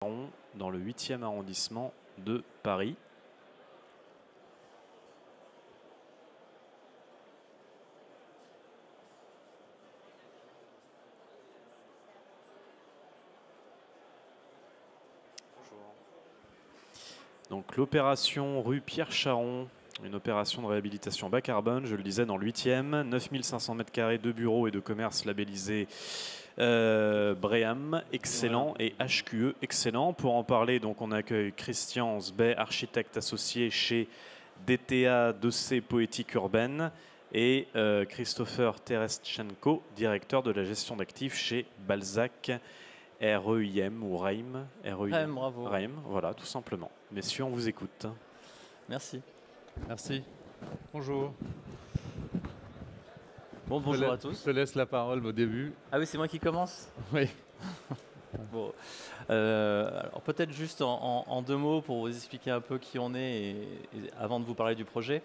dans le 8e arrondissement de Paris. Bonjour. Donc l'opération rue Pierre Charon, une opération de réhabilitation bas carbone, je le disais, dans le 8e, 9500 m² de bureaux et de commerces labellisés BREEAM, excellent, et HQE, excellent. Pour en parler, donc, on accueille Christian Sbey, architecte associé chez DTA 2C Poétique Urbaine, et Christopher Tereschenko, directeur de la gestion d'actifs chez Balzac REIM ou REIM. REIM, bravo. REIM, voilà, tout simplement. Messieurs, on vous écoute. Merci. Merci. Bonjour. Bon, bonjour à tous. Je te laisse la parole au début. Ah oui, c'est moi qui commence? Oui. Bon. Alors peut-être juste en deux mots pour vous expliquer un peu qui on est et avant de vous parler du projet.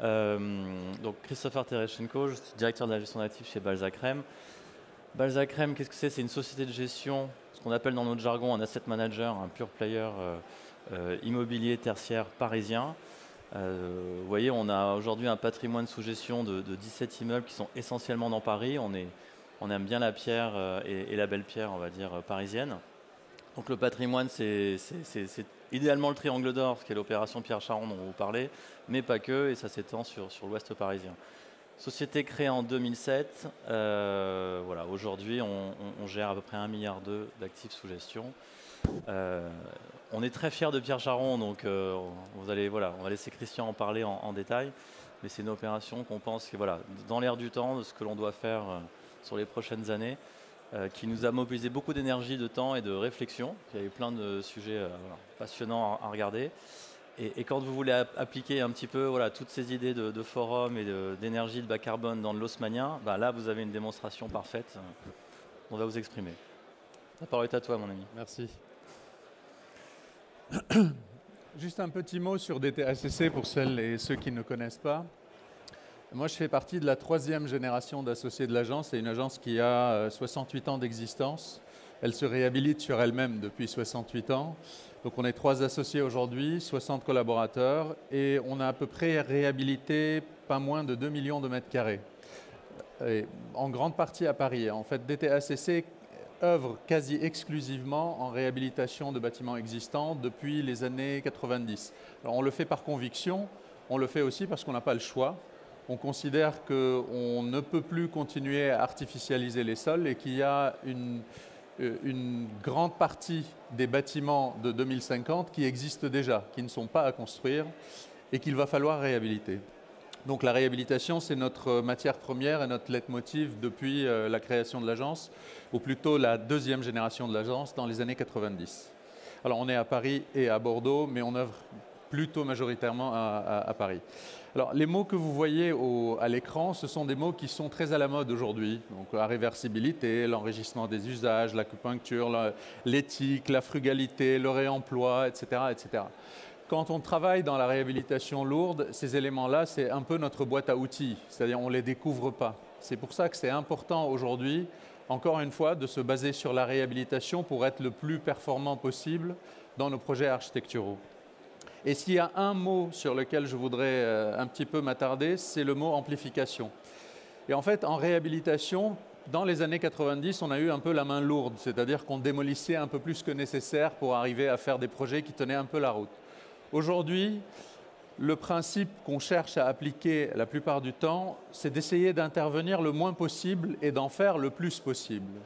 Donc Christopher Tereschenko, je suis directeur de la gestion d'actifs chez Balzac REIM. Balzac REIM, qu'est-ce que c'est? C'est une société de gestion, ce qu'on appelle dans notre jargon un asset manager, un pure player immobilier tertiaire parisien. Vous voyez, on a aujourd'hui un patrimoine sous gestion de 17 immeubles qui sont essentiellement dans Paris. On aime bien la pierre et la belle pierre, on va dire, parisienne. Donc le patrimoine, c'est idéalement le triangle d'or, ce qui est l'opération Pierre Charon dont vous parlez, mais pas que, et ça s'étend sur l'ouest parisien. Société créée en 2007. Voilà, aujourd'hui, on gère à peu près 1,2 milliard d'actifs sous gestion. On est très fiers de Pierre Charon, donc on va laisser Christian en parler en détail. Mais c'est une opération qu'on pense que, voilà, dans l'air du temps, de ce que l'on doit faire sur les prochaines années, qui nous a mobilisé beaucoup d'énergie, de temps et de réflexion. Il y a eu plein de sujets passionnants à regarder. Et quand vous voulez appliquer un petit peu toutes ces idées de forum et d'énergie de bas carbone dans le Haussmannien, là, vous avez une démonstration parfaite. On va vous exprimer. La parole est à toi, mon ami. Merci. Juste un petit mot sur DTACC pour celles et ceux qui ne connaissent pas. Moi, je fais partie de la 3e génération d'associés de l'agence. C'est une agence qui a 68 ans d'existence. Elle se réhabilite sur elle-même depuis 68 ans. Donc on est 3 associés aujourd'hui, 60 collaborateurs, et on a à peu près réhabilité pas moins de 2 millions de mètres carrés. Et en grande partie à Paris. En fait, DTACC œuvre quasi exclusivement en réhabilitation de bâtiments existants depuis les années 90. Alors on le fait par conviction, on le fait aussi parce qu'on n'a pas le choix. On considère qu'on ne peut plus continuer à artificialiser les sols et qu'il y a une grande partie des bâtiments de 2050 qui existent déjà, qui ne sont pas à construire et qu'il va falloir réhabiliter. Donc la réhabilitation, c'est notre matière première et notre leitmotiv depuis la création de l'agence, ou plutôt la 2e génération de l'agence dans les années 90. Alors on est à Paris et à Bordeaux, mais on œuvre plutôt majoritairement à Paris. Alors les mots que vous voyez à l'écran, ce sont des mots qui sont très à la mode aujourd'hui. Donc la réversibilité, l'enrichissement des usages, l'acupuncture, l'éthique, la frugalité, le réemploi, etc., etc. Quand on travaille dans la réhabilitation lourde, ces éléments-là, c'est un peu notre boîte à outils, c'est-à-dire on ne les découvre pas. C'est pour ça que c'est important aujourd'hui, encore une fois, de se baser sur la réhabilitation pour être le plus performant possible dans nos projets architecturaux. Et s'il y a un mot sur lequel je voudrais un petit peu m'attarder, c'est le mot amplification. Et en fait, en réhabilitation, dans les années 90, on a eu un peu la main lourde, c'est-à-dire qu'on démolissait un peu plus que nécessaire pour arriver à faire des projets qui tenaient un peu la route. Aujourd'hui, le principe qu'on cherche à appliquer la plupart du temps, c'est d'essayer d'intervenir le moins possible et d'en faire le plus possible.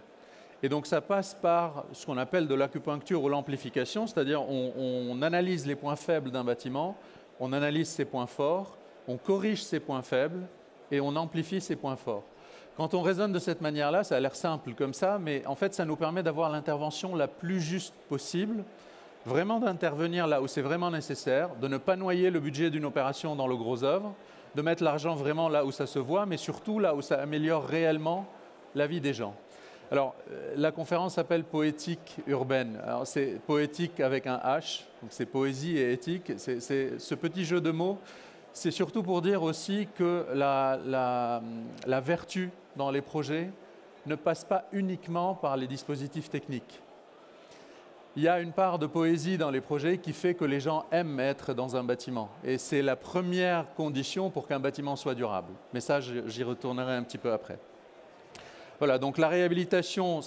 Et donc ça passe par ce qu'on appelle de l'acupuncture ou l'amplification, c'est-à-dire on analyse les points faibles d'un bâtiment, on analyse ses points forts, on corrige ses points faibles et on amplifie ses points forts. Quand on raisonne de cette manière-là, ça a l'air simple comme ça, mais en fait ça nous permet d'avoir l'intervention la plus juste possible, vraiment d'intervenir là où c'est vraiment nécessaire, de ne pas noyer le budget d'une opération dans le gros œuvre, de mettre l'argent vraiment là où ça se voit, mais surtout là où ça améliore réellement la vie des gens. Alors, la conférence s'appelle Poétique urbaine. Alors, c'est poétique avec un H, donc c'est poésie et éthique. C'est ce petit jeu de mots, c'est surtout pour dire aussi que la vertu dans les projets ne passe pas uniquement par les dispositifs techniques. il y a une part de poésie dans les projets qui fait que les gens aiment être dans un bâtiment. Et c'est la première condition pour qu'un bâtiment soit durable. Mais ça, j'y retournerai un petit peu après. Voilà, donc la réhabilitation,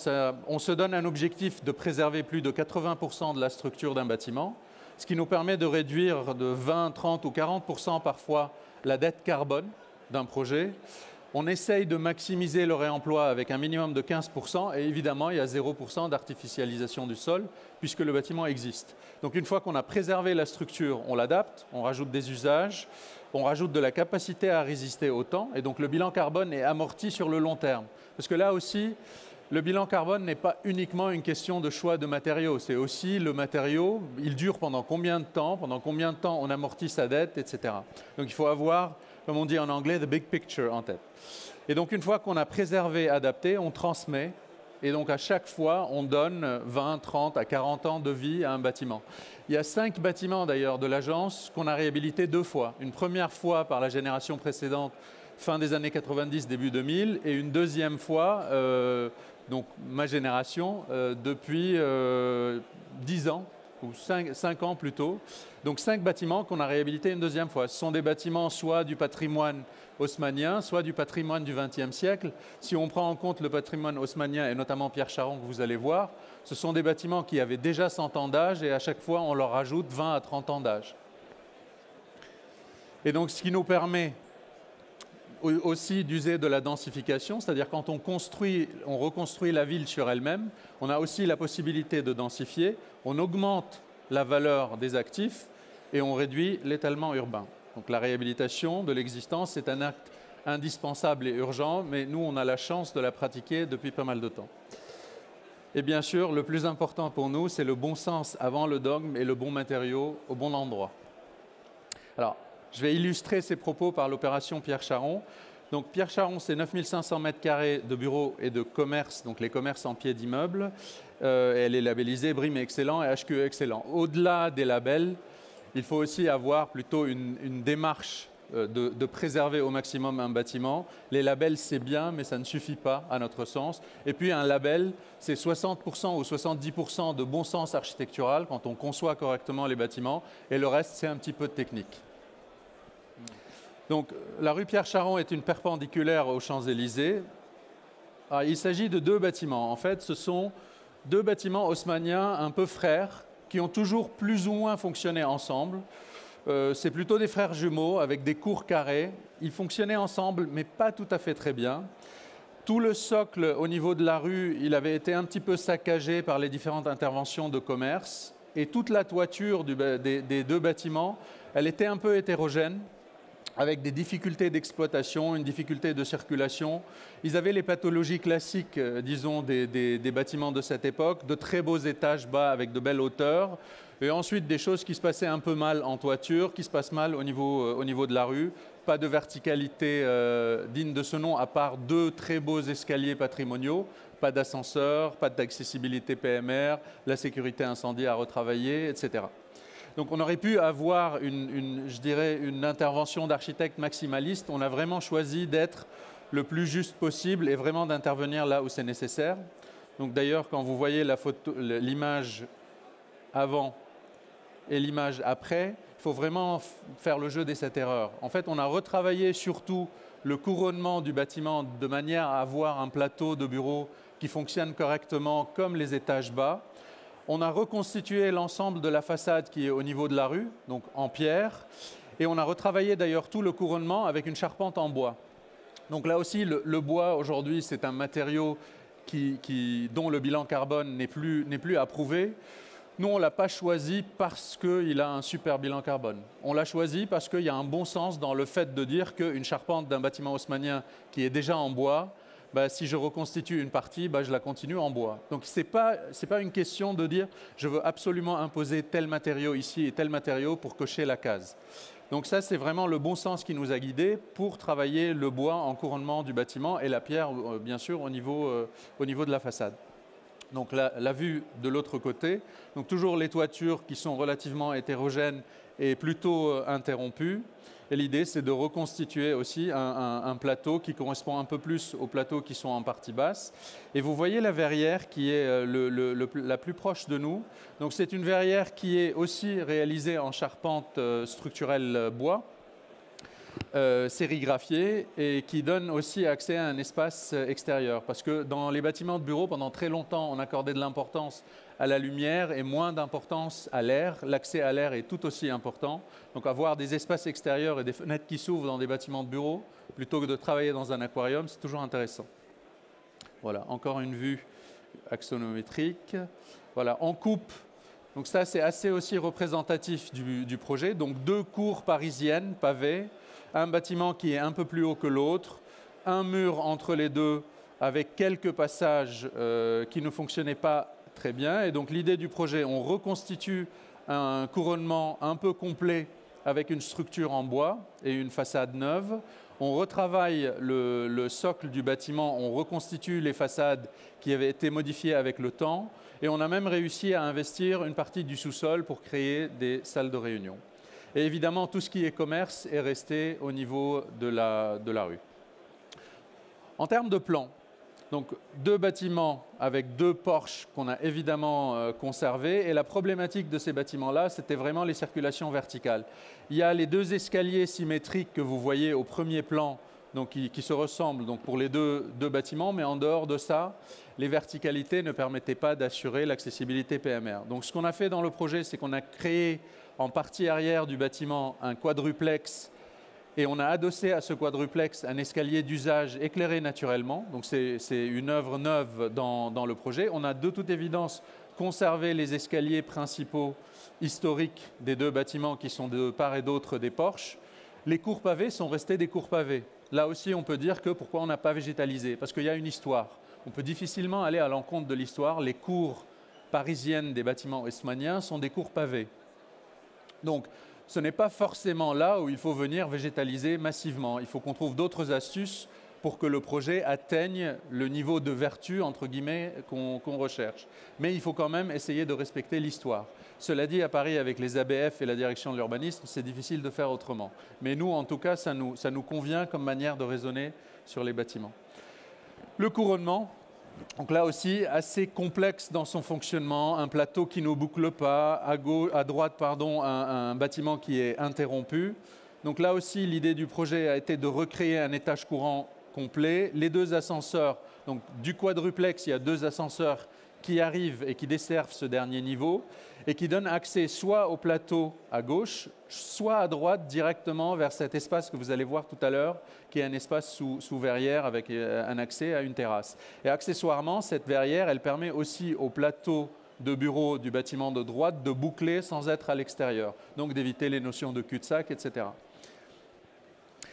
on se donne un objectif de préserver plus de 80% de la structure d'un bâtiment, ce qui nous permet de réduire de 20, 30 ou 40% parfois la dette carbone d'un projet. On essaye de maximiser le réemploi avec un minimum de 15% et évidemment, il y a 0% d'artificialisation du sol puisque le bâtiment existe. Donc une fois qu'on a préservé la structure, on l'adapte, on rajoute des usages, on rajoute de la capacité à résister au temps et donc le bilan carbone est amorti sur le long terme. Parce que là aussi, le bilan carbone n'est pas uniquement une question de choix de matériaux, c'est aussi le matériau, il dure pendant combien de temps on amortit sa dette, etc. Donc il faut avoir, comme on dit en anglais, the big picture en tête. Et donc une fois qu'on a préservé, adapté, on transmet. Et donc à chaque fois, on donne 20, 30 à 40 ans de vie à un bâtiment. Il y a 5 bâtiments d'ailleurs de l'agence qu'on a réhabilités 2 fois. Une première fois par la génération précédente, fin des années 90, début 2000, et une deuxième fois, donc ma génération, depuis 10 ans, ou 5 ans plutôt. Donc 5 bâtiments qu'on a réhabilités une deuxième fois. Ce sont des bâtiments soit du patrimoine haussmannien, soit du patrimoine du XXe siècle. Si on prend en compte le patrimoine haussmannien et notamment Pierre Charon que vous allez voir, ce sont des bâtiments qui avaient déjà 100 ans d'âge et à chaque fois on leur rajoute 20 à 30 ans d'âge. Et donc ce qui nous permet aussi d'user de la densification, c'est-à-dire quand on reconstruit la ville sur elle-même, on a aussi la possibilité de densifier, on augmente la valeur des actifs et on réduit l'étalement urbain. Donc la réhabilitation de l'existence, c'est un acte indispensable et urgent, mais nous, on a la chance de la pratiquer depuis pas mal de temps. Et bien sûr, le plus important pour nous, c'est le bon sens avant le dogme et le bon matériau au bon endroit. Alors, je vais illustrer ces propos par l'opération Pierre Charon. Donc Pierre Charon, c'est 9500 m² de bureaux et de commerces, donc les commerces en pied d'immeubles. Elle est labellisée BREEAM Excellent et HQE Excellent. Au-delà des labels, il faut aussi avoir plutôt une démarche de préserver au maximum un bâtiment. Les labels, c'est bien, mais ça ne suffit pas à notre sens. Et puis un label, c'est 60% ou 70% de bon sens architectural quand on conçoit correctement les bâtiments, et le reste, c'est un petit peu de technique. Donc, la rue Pierre Charon est une perpendiculaire aux Champs-Élysées. Il s'agit de 2 bâtiments. En fait, ce sont 2 bâtiments haussmanniens un peu frères qui ont toujours plus ou moins fonctionné ensemble. C'est plutôt des frères jumeaux avec des cours carrés. Ils fonctionnaient ensemble, mais pas tout à fait très bien. Tout le socle au niveau de la rue, il avait été un petit peu saccagé par les différentes interventions de commerce. Et toute la toiture des 2 bâtiments, elle était un peu hétérogène, avec des difficultés d'exploitation, une difficulté de circulation. Ils avaient les pathologies classiques, disons, des bâtiments de cette époque, de très beaux étages bas avec de belles hauteurs, et ensuite des choses qui se passaient un peu mal en toiture, qui se passent mal au niveau de la rue. Pas de verticalité digne de ce nom, à part 2 très beaux escaliers patrimoniaux, pas d'ascenseur, pas d'accessibilité PMR, la sécurité incendie à retravailler, etc. Donc on aurait pu avoir je dirais, une intervention d'architecte maximaliste. On a vraiment choisi d'être le plus juste possible et vraiment d'intervenir là où c'est nécessaire. Donc d'ailleurs, quand vous voyez l'image avant et l'image après, il faut vraiment faire le jeu des 7 erreurs. En fait, on a retravaillé surtout le couronnement du bâtiment de manière à avoir un plateau de bureaux qui fonctionne correctement comme les étages bas. On a reconstitué l'ensemble de la façade qui est au niveau de la rue, donc en pierre, et on a retravaillé d'ailleurs tout le couronnement avec une charpente en bois. Donc là aussi, le bois aujourd'hui, c'est un matériau dont le bilan carbone n'est plus approuvé. Nous, on ne l'a pas choisi parce qu'il a un super bilan carbone. On l'a choisi parce qu'il y a un bon sens dans le fait de dire qu'une charpente d'un bâtiment haussmannien qui est déjà en bois, si je reconstitue une partie, je la continue en bois. Donc ce n'est pas une question de dire je veux absolument imposer tel matériau ici et tel matériau pour cocher la case. Donc ça, c'est vraiment le bon sens qui nous a guidés pour travailler le bois en couronnement du bâtiment et la pierre, bien sûr, au niveau de la façade. Donc la vue de l'autre côté, donc toujours les toitures qui sont relativement hétérogènes et plutôt interrompues. Et l'idée, c'est de reconstituer aussi un plateau qui correspond un peu plus aux plateaux qui sont en partie basse. Et vous voyez la verrière qui est la plus proche de nous. Donc c'est une verrière qui est aussi réalisée en charpente structurelle bois, sérigraphiée, et qui donne aussi accès à un espace extérieur. Parce que dans les bâtiments de bureaux, pendant très longtemps, on accordait de l'importance à la lumière et moins d'importance à l'air. L'accès à l'air est tout aussi important. Donc avoir des espaces extérieurs et des fenêtres qui s'ouvrent dans des bâtiments de bureaux, plutôt que de travailler dans un aquarium, c'est toujours intéressant. Voilà, encore une vue axonométrique. Voilà, en coupe. Donc ça, c'est assez aussi représentatif du projet. Donc 2 cours parisiennes pavées, un bâtiment qui est un peu plus haut que l'autre, un mur entre les deux avec quelques passages qui ne fonctionnaient pas très bien. Et donc l'idée du projet, on reconstitue un couronnement un peu complet avec une structure en bois et une façade neuve. On retravaille le socle du bâtiment, on reconstitue les façades qui avaient été modifiées avec le temps. Et on a même réussi à investir une partie du sous-sol pour créer des salles de réunion. Et évidemment, tout ce qui est commerce est resté au niveau de la rue. En termes de plan, donc 2 bâtiments avec 2 porches qu'on a évidemment conservés. Et la problématique de ces bâtiments-là, c'était vraiment les circulations verticales. Il y a les 2 escaliers symétriques que vous voyez au premier plan, donc qui se ressemblent donc pour les deux bâtiments, mais en dehors de ça, les verticalités ne permettaient pas d'assurer l'accessibilité PMR. Donc ce qu'on a fait dans le projet, c'est qu'on a créé en partie arrière du bâtiment un quadruplex et on a adossé à ce quadruplex un escalier d'usage éclairé naturellement. Donc c'est une œuvre neuve dans le projet. On a de toute évidence conservé les escaliers principaux historiques des 2 bâtiments qui sont de part et d'autre des porches. Les cours pavés sont restés des cours pavés. Là aussi, on peut dire que pourquoi on n'a pas végétalisé? Parce qu'il y a une histoire. On peut difficilement aller à l'encontre de l'histoire. Les cours parisiennes des bâtiments haussmanniens sont des cours pavés. Donc, ce n'est pas forcément là où il faut venir végétaliser massivement. Il faut qu'on trouve d'autres astuces pour que le projet atteigne le niveau de vertu, entre guillemets, qu'on recherche. Mais il faut quand même essayer de respecter l'histoire. Cela dit, à Paris, avec les ABF et la direction de l'urbanisme, c'est difficile de faire autrement. Mais nous, en tout cas, ça nous convient comme manière de raisonner sur les bâtiments. Le couronnement, donc là aussi, assez complexe dans son fonctionnement, un plateau qui ne boucle pas, à droite, un bâtiment qui est interrompu. Donc là aussi, l'idée du projet a été de recréer un étage courant complet. Les 2 ascenseurs, donc du quadruplex, il y a 2 ascenseurs qui arrivent et qui desservent ce dernier niveau et qui donnent accès soit au plateau à gauche, soit à droite directement vers cet espace que vous allez voir tout à l'heure, qui est un espace sous verrière avec un accès à une terrasse. Et accessoirement, cette verrière, elle permet aussi au plateau de bureau du bâtiment de droite de boucler sans être à l'extérieur, donc d'éviter les notions de cul-de-sac, etc.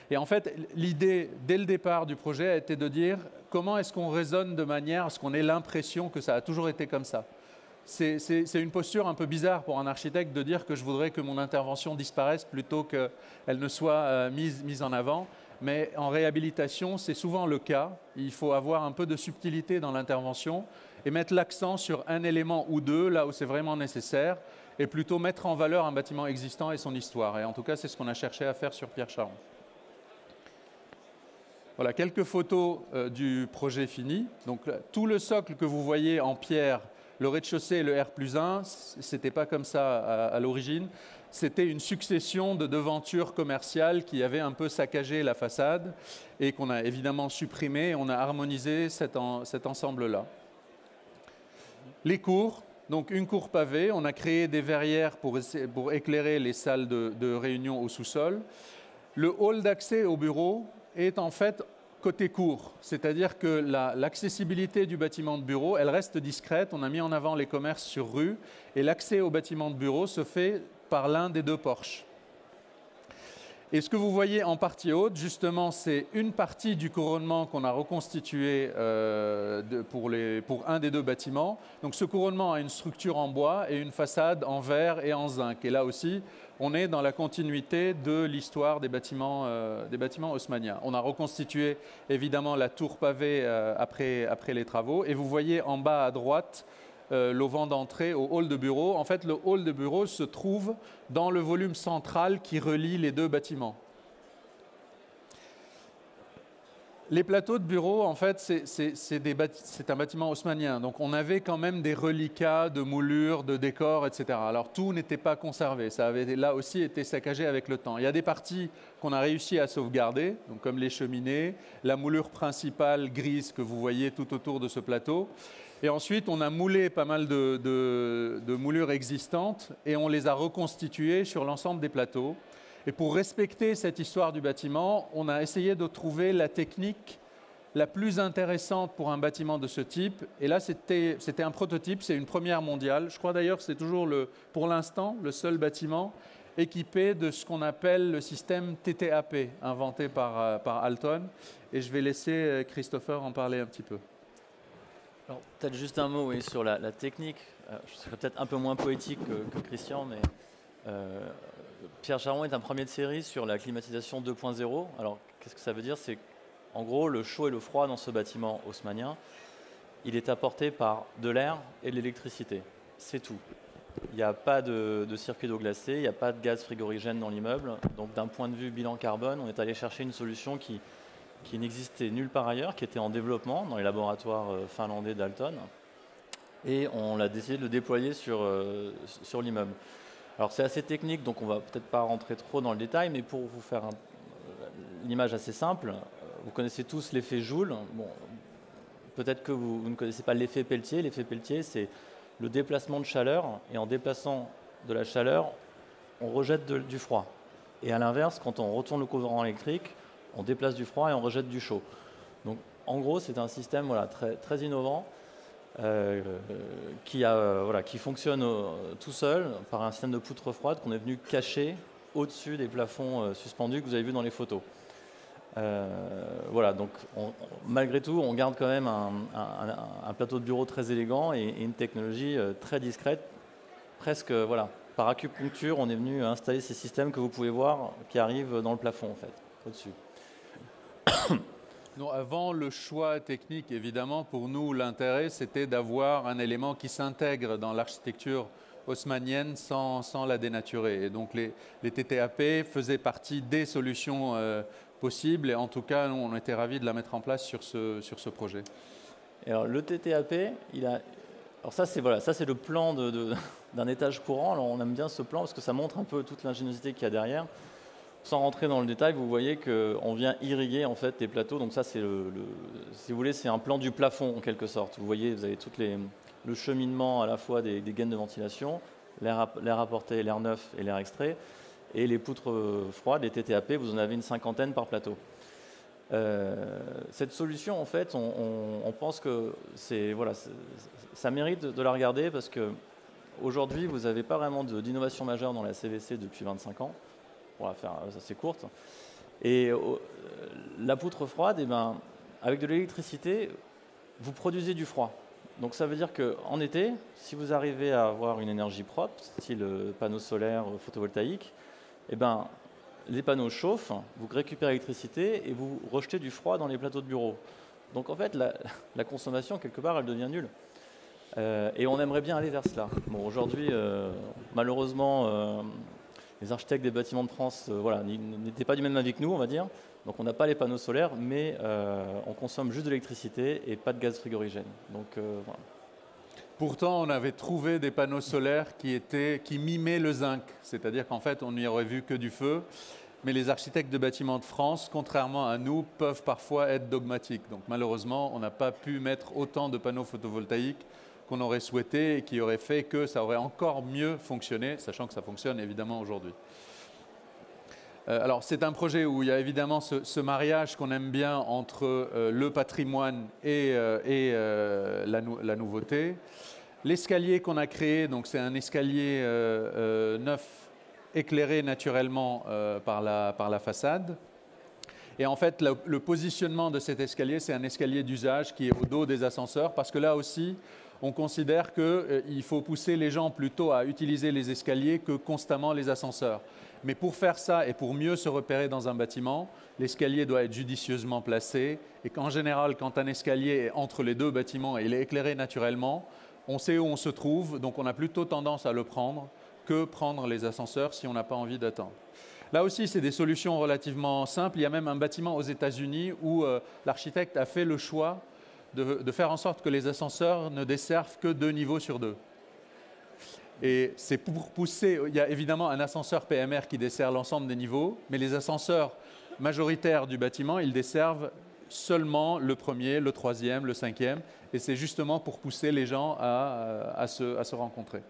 Et en fait, l'idée, dès le départ du projet, a été de dire comment est-ce qu'on raisonne de manière à ce qu'on ait l'impression que ça a toujours été comme ça. C'est une posture un peu bizarre pour un architecte de dire que je voudrais que mon intervention disparaisse plutôt qu'elle ne soit mise en avant. Mais en réhabilitation, c'est souvent le cas. Il faut avoir un peu de subtilité dans l'intervention et mettre l'accent sur un élément ou 2, là où c'est vraiment nécessaire, et plutôt mettre en valeur un bâtiment existant et son histoire. Et en tout cas, c'est ce qu'on a cherché à faire sur Pierre Charon. Voilà, quelques photos du projet fini. Donc, tout le socle que vous voyez en pierre, le rez-de-chaussée et le R+1, ce n'était pas comme ça à l'origine. C'était une succession de devantures commerciales qui avaient un peu saccagé la façade et qu'on a évidemment supprimé. On a harmonisé cet ensemble-là. Les cours, donc une cour pavée. On a créé des verrières pour éclairer les salles de réunion au sous-sol. Le hall d'accès au bureau est en fait côté cour, c'est-à-dire que l'accessibilité du bâtiment de bureau, elle reste discrète. On a mis en avant les commerces sur rue et l'accès au bâtiment de bureau se fait par l'un des 2 porches. Et ce que vous voyez en partie haute, justement, c'est une partie du couronnement qu'on a reconstitué pour un des deux bâtiments. Donc ce couronnement a une structure en bois et une façade en verre et en zinc. Et là aussi, on est dans la continuité de l'histoire des bâtiments haussmanniens. On a reconstitué évidemment la tour pavée après les travaux. Et vous voyez en bas à droite l'auvent d'entrée au hall de bureau. En fait, le hall de bureau se trouve dans le volume central qui relie les deux bâtiments. Les plateaux de bureau, en fait, c'est un bâtiment haussmannien. Donc, on avait quand même des reliquats de moulures, de décors, etc. Alors, tout n'était pas conservé. Ça avait là aussi été saccagé avec le temps. Il y a des parties qu'on a réussi à sauvegarder, donc comme les cheminées, la moulure principale grise que vous voyez tout autour de ce plateau. Et ensuite, on a moulé pas mal de moulures existantes et on les a reconstituées sur l'ensemble des plateaux. Et pour respecter cette histoire du bâtiment, on a essayé de trouver la technique la plus intéressante pour un bâtiment de ce type. Et là, c'était un prototype, c'est une première mondiale. Je crois d'ailleurs que c'est toujours, pour l'instant, le seul bâtiment équipé de ce qu'on appelle le système TTAP, inventé par Alton. Et je vais laisser Christopher en parler un petit peu. Alors, peut-être juste un mot sur la technique. Je serais peut-être un peu moins poétique que Christian, mais Pierre Charron est un premier de série sur la climatisation 2.0. Alors, qu'est-ce que ça veut dire? C'est en gros le chaud et le froid dans ce bâtiment haussmannien. Il est apporté par de l'air et de l'électricité. C'est tout. Il n'y a pas de circuit d'eau glacée, il n'y a pas de gaz frigorigène dans l'immeuble. Donc, d'un point de vue bilan carbone, on est allé chercher une solution qui n'existait nulle part ailleurs, qui était en développement dans les laboratoires finlandais d'Alton. Et on a décidé de le déployer sur l'immeuble. Alors c'est assez technique, donc on ne va peut-être pas rentrer trop dans le détail, mais pour vous faire une image assez simple, vous connaissez tous l'effet Joule. Bon, peut-être que vous ne connaissez pas l'effet Peltier. L'effet Peltier, c'est le déplacement de chaleur, et en déplaçant de la chaleur, on rejette du froid. Et à l'inverse, quand on retourne le courant électrique, on déplace du froid et on rejette du chaud. Donc, en gros, c'est un système très, très innovant qui fonctionne tout seul par un système de poutres froides qu'on est venu cacher au-dessus des plafonds suspendus que vous avez vus dans les photos. Donc malgré tout, on garde quand même un plateau de bureau très élégant et une technologie très discrète. Presque, par acupuncture, on est venu installer ces systèmes que vous pouvez voir qui arrivent dans le plafond, en fait, au-dessus. Non, avant le choix technique, évidemment, pour nous, l'intérêt, c'était d'avoir un élément qui s'intègre dans l'architecture haussmannienne sans la dénaturer. Et donc, les TTAP faisaient partie des solutions possibles. Et en tout cas, nous, on était ravis de la mettre en place sur ce projet. Et alors, le TTAP, alors ça, c'est le plan d'un étage courant. Alors, on aime bien ce plan parce que ça montre un peu toute l'ingéniosité qu'il y a derrière. Sans rentrer dans le détail, vous voyez qu'on vient irriguer en fait les plateaux. Donc ça, c'est si vous voulez, c'est un plan du plafond en quelque sorte. Vous voyez, vous avez le cheminement à la fois des gaines de ventilation, l'air apporté, l'air neuf et l'air extrait, et les poutres froides, les TTAP. Vous en avez une 50aine par plateau. Cette solution, en fait, on pense que ça mérite de la regarder parce que aujourd'hui, vous n'avez pas vraiment d'innovation majeure dans la CVC depuis 25 ans. Pour la faire assez courte. Et la poutre froide, avec de l'électricité, vous produisez du froid. Donc ça veut dire qu'en été, si vous arrivez à avoir une énergie propre, style panneaux solaires photovoltaïques, les panneaux chauffent, vous récupérez l'électricité et vous rejetez du froid dans les plateaux de bureau. Donc en fait, la consommation, quelque part, elle devient nulle. Et on aimerait bien aller vers cela. Bon, aujourd'hui, malheureusement, les architectes des bâtiments de France n'étaient pas du même avis que nous, on va dire. Donc on n'a pas les panneaux solaires, mais on consomme juste de l'électricité et pas de gaz frigorigène. Donc, voilà. Pourtant, on avait trouvé des panneaux solaires qui mimaient le zinc. C'est-à-dire qu'en fait, on n'y aurait vu que du feu. Mais les architectes de bâtiments de France, contrairement à nous, peuvent parfois être dogmatiques. Donc malheureusement, on n'a pas pu mettre autant de panneaux photovoltaïques qu'on aurait souhaité et qui aurait fait que ça aurait encore mieux fonctionné, sachant que ça fonctionne évidemment aujourd'hui. Alors c'est un projet où il y a évidemment ce mariage qu'on aime bien entre le patrimoine et la nouveauté. L'escalier qu'on a créé, donc c'est un escalier neuf éclairé naturellement par la façade. Et en fait, le positionnement de cet escalier, c'est un escalier d'usage qui est au dos des ascenseurs, parce que là aussi, on considère qu'il faut pousser les gens plutôt à utiliser les escaliers que constamment les ascenseurs. Mais pour faire ça et pour mieux se repérer dans un bâtiment, l'escalier doit être judicieusement placé. Et qu'en général, quand un escalier est entre les deux bâtiments et il est éclairé naturellement, on sait où on se trouve, donc on a plutôt tendance à le prendre que prendre les ascenseurs si on n'a pas envie d'attendre. Là aussi, c'est des solutions relativement simples. Il y a même un bâtiment aux États-Unis où l'architecte a fait le choix de faire en sorte que les ascenseurs ne desservent que 2 niveaux sur 2. Et c'est pour pousser, il y a évidemment un ascenseur PMR qui dessert l'ensemble des niveaux, mais les ascenseurs majoritaires du bâtiment, ils desservent seulement le premier, le troisième, le cinquième, et c'est justement pour pousser les gens à se rencontrer.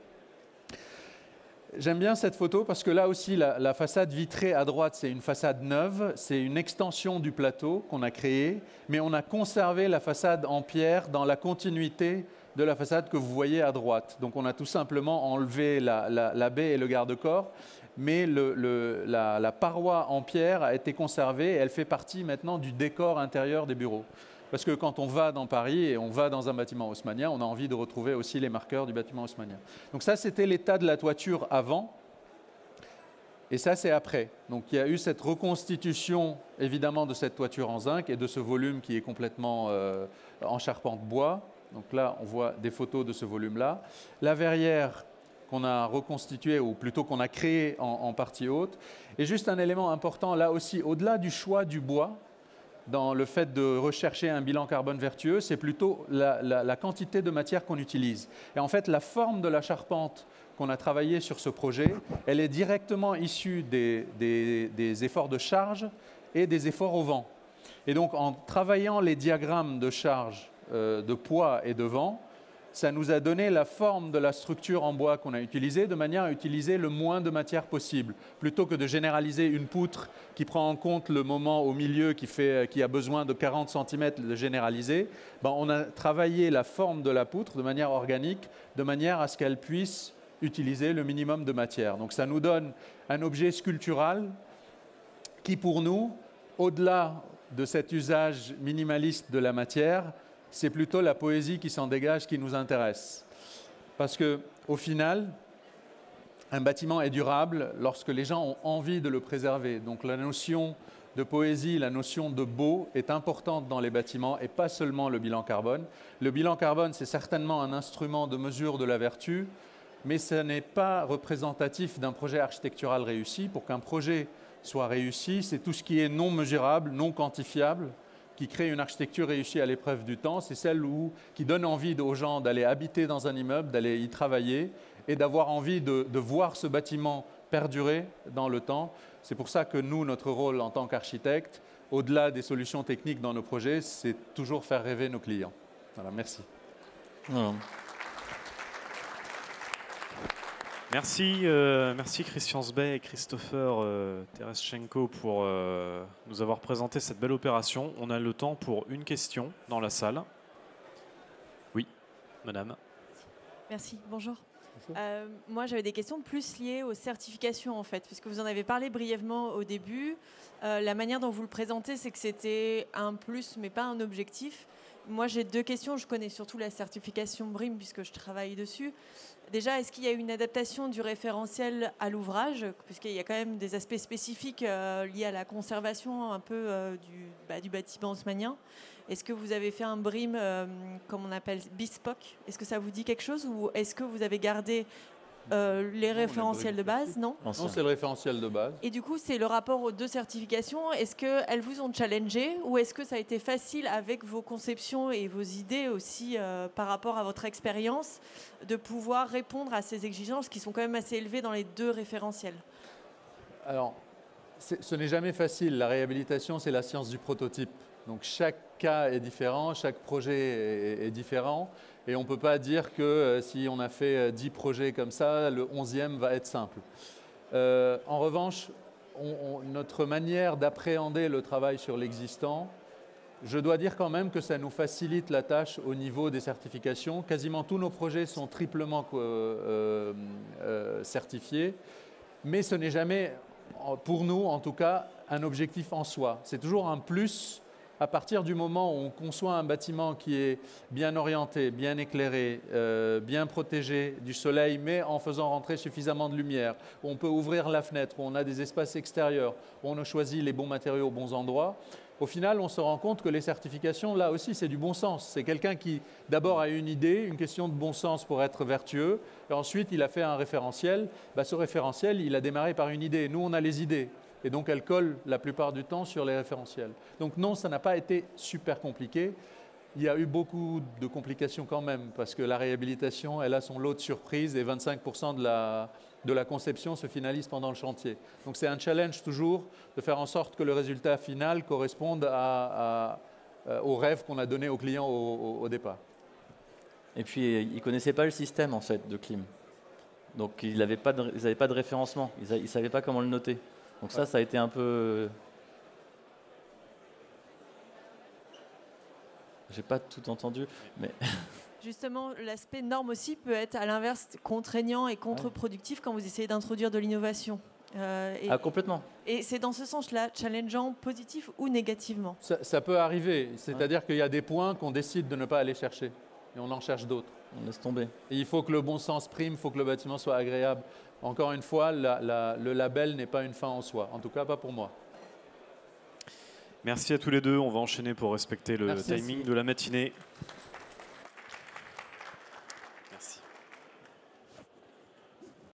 J'aime bien cette photo parce que là aussi, la façade vitrée à droite, c'est une façade neuve, c'est une extension du plateau qu'on a créé, mais on a conservé la façade en pierre dans la continuité de la façade que vous voyez à droite. Donc on a tout simplement enlevé la baie et le garde-corps, mais la paroi en pierre a été conservée et elle fait partie maintenant du décor intérieur des bureaux. Parce que quand on va dans Paris et on va dans un bâtiment haussmannien, on a envie de retrouver aussi les marqueurs du bâtiment haussmannien. Donc ça, c'était l'état de la toiture avant, et ça, c'est après. Donc il y a eu cette reconstitution, évidemment, de cette toiture en zinc et de ce volume qui est complètement en charpente bois. Donc là, on voit des photos de ce volume-là. La verrière qu'on a reconstituée, ou plutôt qu'on a créée en partie haute. Et juste un élément important, là aussi, au-delà du choix du bois, dans le fait de rechercher un bilan carbone vertueux, c'est plutôt la quantité de matière qu'on utilise. Et en fait, la forme de la charpente qu'on a travaillé sur ce projet, elle est directement issue des efforts de charge et des efforts au vent. Et donc, en travaillant les diagrammes de charge, de poids et de vent, ça nous a donné la forme de la structure en bois qu'on a utilisée, de manière à utiliser le moins de matière possible. Plutôt que de généraliser une poutre qui prend en compte le moment au milieu qui a besoin de 40 cm de généraliser, on a travaillé la forme de la poutre de manière organique, de manière à ce qu'elle puisse utiliser le minimum de matière. Donc ça nous donne un objet sculptural qui, pour nous, au-delà de cet usage minimaliste de la matière, c'est plutôt la poésie qui s'en dégage qui nous intéresse. Parce qu'au final, un bâtiment est durable lorsque les gens ont envie de le préserver. Donc la notion de poésie, la notion de beau est importante dans les bâtiments et pas seulement le bilan carbone. Le bilan carbone, c'est certainement un instrument de mesure de la vertu, mais ce n'est pas représentatif d'un projet architectural réussi. Pour qu'un projet soit réussi, c'est tout ce qui est non mesurable, non quantifiable, qui crée une architecture réussie à l'épreuve du temps. C'est celle qui donne envie aux gens d'aller habiter dans un immeuble, d'aller y travailler et d'avoir envie de voir ce bâtiment perdurer dans le temps. C'est pour ça que nous, notre rôle en tant qu'architecte, au-delà des solutions techniques dans nos projets, c'est toujours faire rêver nos clients. Voilà, merci. Merci, merci Christian Sbey et Christopher Tereschenko pour nous avoir présenté cette belle opération. On a le temps pour une question dans la salle. Oui, madame. Merci, bonjour. Moi, j'avais des questions plus liées aux certifications, en fait, puisque vous en avez parlé brièvement au début. La manière dont vous le présentez, c'est que c'était un plus, mais pas un objectif. Moi, j'ai 2 questions. Je connais surtout la certification BREEAM, puisque je travaille dessus. Déjà, est-ce qu'il y a une adaptation du référentiel à l'ouvrage, puisqu'il y a quand même des aspects spécifiques liés à la conservation un peu du bâtiment haussmannien. Est-ce que vous avez fait un BREEAM, comme on appelle bespoke? Est-ce que ça vous dit quelque chose, ou est-ce que vous avez gardé les référentiels de base? Non, c'est le référentiel de base. Et du coup, c'est le rapport aux 2 certifications. Est-ce qu'elles vous ont challengé, ou est-ce que ça a été facile avec vos conceptions et vos idées aussi par rapport à votre expérience de pouvoir répondre à ces exigences qui sont quand même assez élevées dans les 2 référentiels? Alors, ce n'est jamais facile. La réhabilitation, c'est la science du prototype. Donc chaque cas est différent, chaque projet est différent. Et on ne peut pas dire que si on a fait 10 projets comme ça, le 11e va être simple. En revanche, notre manière d'appréhender le travail sur l'existant, je dois dire quand même que ça nous facilite la tâche au niveau des certifications. Quasiment tous nos projets sont triplement certifiés. mais ce n'est jamais, pour nous en tout cas, un objectif en soi. C'est toujours un plus à partir du moment où on conçoit un bâtiment qui est bien orienté, bien éclairé, bien protégé du soleil, mais en faisant rentrer suffisamment de lumière, où on peut ouvrir la fenêtre, où on a des espaces extérieurs, où on a choisi les bons matériaux aux bons endroits. Au final, on se rend compte que les certifications, là aussi, c'est du bon sens. C'est quelqu'un qui, d'abord, a une idée, une question de bon sens pour être vertueux, et ensuite, il a fait un référentiel. Ce référentiel, il a démarré par une idée. Nous, on a les idées, et donc elles collent la plupart du temps sur les référentiels. Donc non, ça n'a pas été super compliqué. Il y a eu beaucoup de complications quand même, parce que la réhabilitation, elle a son lot de surprises, et 25% de la conception se finalise pendant le chantier. Donc c'est un challenge toujours de faire en sorte que le résultat final corresponde au rêve qu'on a donné au client au départ. Et puis, ils ne connaissaient pas le système en fait, de clim. Donc, ils n'avaient pas de référencement. Ils ne savaient pas comment le noter. Donc ça a été un peu... J'ai pas tout entendu, mais... Justement, l'aspect norme aussi peut être à l'inverse contraignant et contre-productif quand vous essayez d'introduire de l'innovation. Complètement. Et c'est dans ce sens-là, challengeant, positif ou négativement? Ça peut arriver, c'est-à-dire qu'il y a des points qu'on décide de ne pas aller chercher et on en cherche d'autres. On laisse tomber. Et il faut que le bon sens prime, il faut que le bâtiment soit agréable. Encore une fois, le label n'est pas une fin en soi, en tout cas pas pour moi. Merci à tous les deux, on va enchaîner pour respecter le timing de la matinée.